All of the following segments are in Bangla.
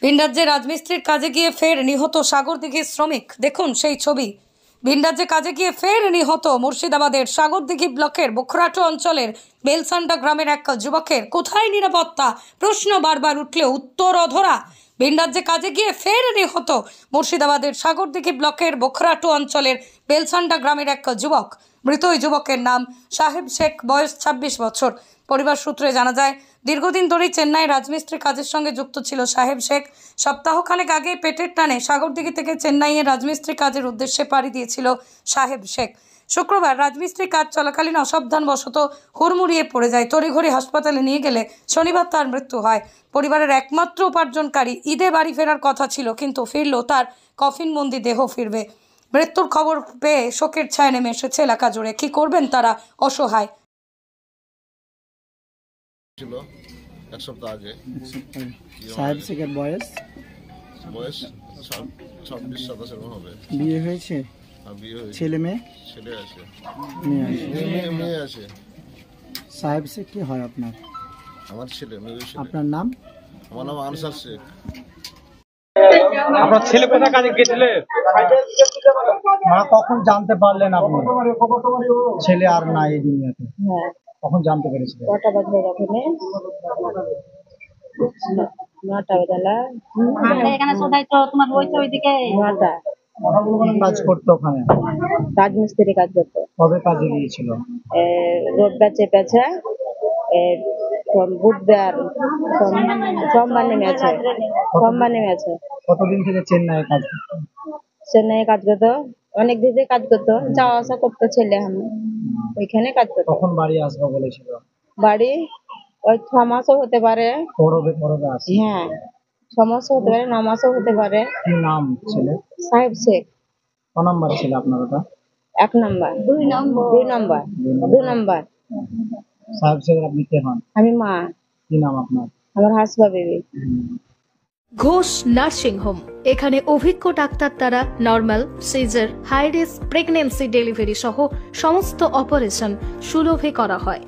ভিনরাজ্যে রাজমিস্ত্রির কাজে গিয়ে ফের নিহত সাগরদিঘির শ্রমিক। দেখুন সেই ছবি। ভিনরাজ্যে কাজে গিয়ে ফের নিহত মুর্শিদাবাদের সাগরদিঘি ব্লকের বখরাটো অঞ্চলের বেলসান্ডা গ্রামের এক যুবকের। কোথায় নিরাপত্তা? প্রশ্ন বারবার উঠলেও উত্তর অধরা। ভিনরাজ্যে কাজে গিয়ে ফের নিহত মুর্শিদাবাদের সাগরদিঘি ব্লকের বখরাটো অঞ্চলের বেলসান্ডা গ্রামের এক যুবক। মৃত ওই যুবকের নাম সাহেব শেখ, বয়স 26 বছর। পরিবার সূত্রে জানা যায়, দীর্ঘদিন ধরেই চেন্নাই রাজমিস্ত্রি কাজের সঙ্গে যুক্ত ছিল সাহেব শেখ। সপ্তাহখানেক আগে পেটের টানে সাগরদিঘি থেকে চেন্নাইয়ে রাজমিস্ত্রি কাজের উদ্দেশ্যে পাড়ি দিয়েছিল সাহেব শেখ। শুক্রবার রাজমিস্ত্রি কাজ চলাকালীন অসাবধানবশত হুড়মুড়িয়ে পড়ে যায়। তড়িঘড়ি হাসপাতালে নিয়ে গেলে শনিবার তার মৃত্যু হয়। পরিবারের একমাত্র উপার্জনকারী ঈদে বাড়ি ফেরার কথা ছিল, কিন্তু ফিরল তার কফিনবন্দি দেহ ফিরবে। মৃত্যুর খবর পেয়ে শোকের ছায়া নেমে এসেছে এলাকা জুড়ে। কি করবেন তারা, অসহায়। ছিল এক সপ্তাহ আগে। সাহেব শেখের বয়স 26-27 হবে। বিয়ে হয়েছে? বিয়ে হয়েছে। ছেলে মেয়ে? ছেলে আছে, মেয়ে আছে। সাহেব শেখ কি হয় আপনার? আমার ছেলে, মেয়ে ছেলে। আপনার নাম? আমার নাম আনসার শেখ। আপনার ছেলে কোথায় কাজে গেছিলে? কখন জানতে পারলেন আপনি ছেলে আর নাই এই দুনিয়াতে? কখন জানতে পেরেছিলেন? কটা বাজে ওখানে? 9টা বেলা। এখানে সদাই তো তোমার রয়েছে ওইদিকে 9টা। কাজ করতো ওখানে? রাজমিস্ত্রি কাজ করতো। কবে কাজে গিয়েছিল? রোববার চেপেছে, বুধবার, সোমবার নেমেছে। কতদিন থেকে চেন্নাই কাজ করতো? চেন্নাই কাজ করতো, অনেক দিন থেকে কাজ করতো, যাওয়া আসা করতো ছেলে। আমি ওইখানে কাজ করতো। কখন বাড়ি আসবো বলেছিল? বাড়ি ওই 6 মাসও হতে পারে। পরবে আসে? হ্যাঁ, 6 মাসও হতে পারে, 9 মাসও হতে পারে। কি নাম ছেলে? সাহেব শেখ। ক নাম্বার ছিল আপনার ওটা? 1 নাম্বার। 2 নাম্বার। সাহেব শেখ আপনি কে হন? আমি মা। কি নাম আপনার? আমার হাসবা বেবি। Ghosh nursing home. এখানে অভিজ্ঞ ডাক্তার দ্বারা normal, caesar, high risk pregnancy, delivery সহ সমস্ত অপারেশন সুলভে করা হয়।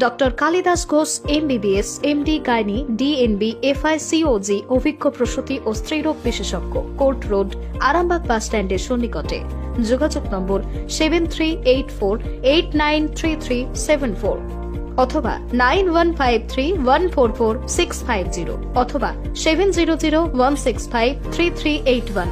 Doctor Kalidas Ghosh MBBS, MD gynae, DNB, FICOG অভিজ্ঞ প্রসূতি ও স্ত্রীরোগ বিশেষজ্ঞ। কোর্ট রোড, আরামবাগ বাস স্ট্যান্ডের সন্নিকটে। যোগাযোগ নম্বর 7384893374 অথবা 9153144650 অথবা 7001653381।